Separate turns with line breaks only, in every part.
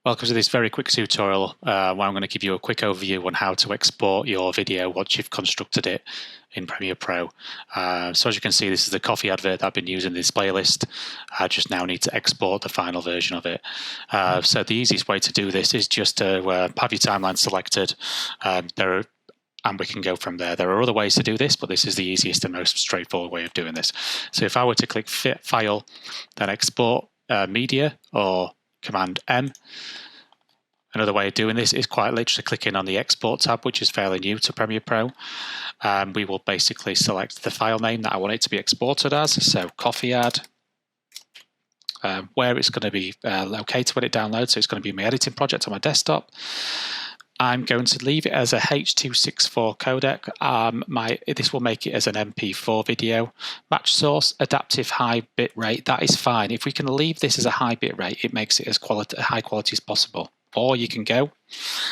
Welcome to this very quick tutorial where I'm going to give you a quick overview on how to export your video once you've constructed it in Premiere Pro. So as you can see, this is the coffee advert that I've been using in this playlist. I just now need to export the final version of it. So the easiest way to do this is just to have your timeline selected. And we can go from there. There are other ways to do this, but this is the easiest and most straightforward way of doing this. So if I were to click File, then Export Media, or Command M. Another way of doing this is quite literally clicking on the Export tab, which is fairly new to Premiere Pro. We will basically select the file name that I want it to be exported as, so coffee ad, where it's going to be located when it downloads, so it's going to be my editing project on my desktop. I'm going to leave it as a H.264 codec. This will make it as an MP4 video. Match source, adaptive high bit rate, that is fine. If we can leave this as a high bit rate, it makes it as high quality as possible. Or you can go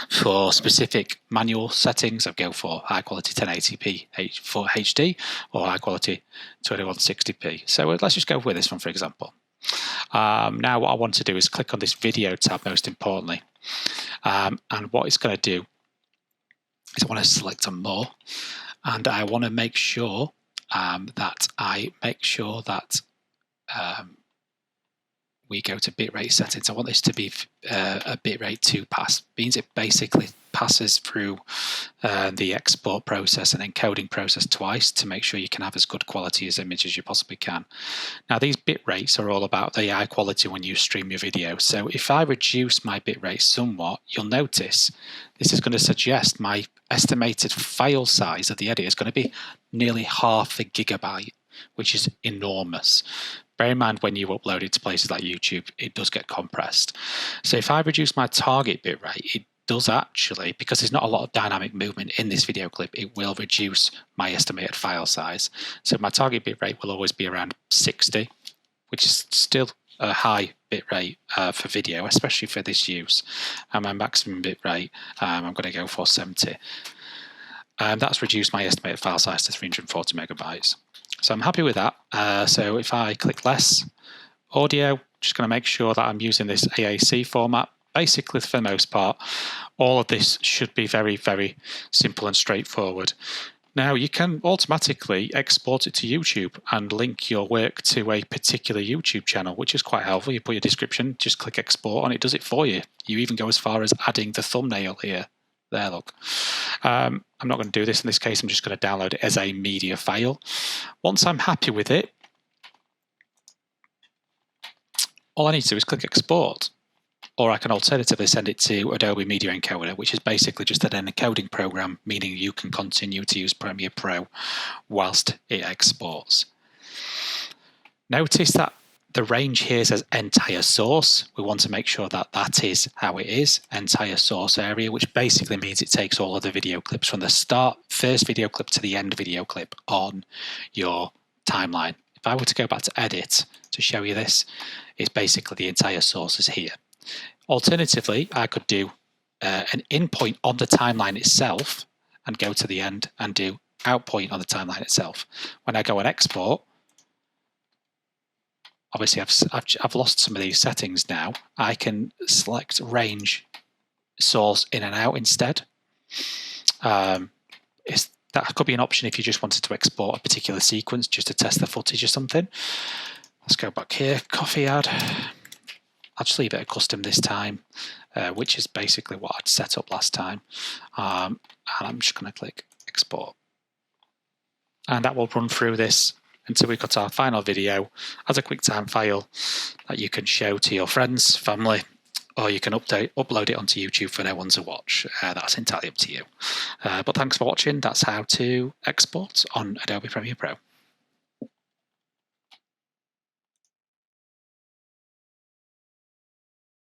for specific manual settings. I'll go for high quality 1080p for HD or high quality 2160p. So let's just go with this one, for example. Now what I want to do is click on this video tab, most importantly. And what it's going to do is I want to select on more, and I want to make sure that we go to bitrate settings. I want this to be a bitrate 2 pass. Means it basically passes through the export process and encoding process twice to make sure you can have as good quality as image as you possibly can. Now these bit rates are all about the high quality when you stream your video. So if I reduce my bit rate somewhat, you'll notice this is going to suggest my estimated file size of the edit is going to be nearly half a gigabyte, which is enormous. Bear in mind, when you upload it to places like YouTube, it does get compressed. So if I reduce my target bitrate, it does actually, because there's not a lot of dynamic movement in this video clip, it will reduce my estimated file size. So my target bitrate will always be around 60, which is still a high bitrate for video, especially for this use. And my maximum bitrate, I'm going to go for 70. That's reduced my estimated file size to 340 megabytes. So I'm happy with that. So if I click less, audio, just going to make sure that I'm using this AAC format. Basically, for the most part, all of this should be very, very simple and straightforward. Now, you can automatically export it to YouTube and link your work to a particular YouTube channel, which is quite helpful. You put your description, just click export, and it does it for you. You even go as far as adding the thumbnail here. There, look. I'm not going to do this in this case. I'm just going to download it as a media file. Once I'm happy with it, all I need to do is click export. Or I can alternatively send it to Adobe Media Encoder, which is basically just an encoding program, meaning you can continue to use Premiere Pro whilst it exports. Notice that the range here says entire source. We want to make sure that that is how it is, entire source area, which basically means it takes all of the video clips from the first video clip to the end video clip on your timeline. If I were to go back to edit to show you this, it's basically the entire source is here. Alternatively, I could do an in point on the timeline itself and go to the end and do out point on the timeline itself. When I go and export, obviously I've lost some of these settings now. I can select range source in and out instead. That could be an option if you just wanted to export a particular sequence just to test the footage or something. Let's go back here, coffee ad. I'll just leave it at custom this time, which is basically what I'd set up last time. And I'm just going to click export. And that will run through this until we've got our final video as a QuickTime file that you can show to your friends, family, or you can upload it onto YouTube for no one to watch. That's entirely up to you. But thanks for watching. That's how to export on Adobe Premiere Pro.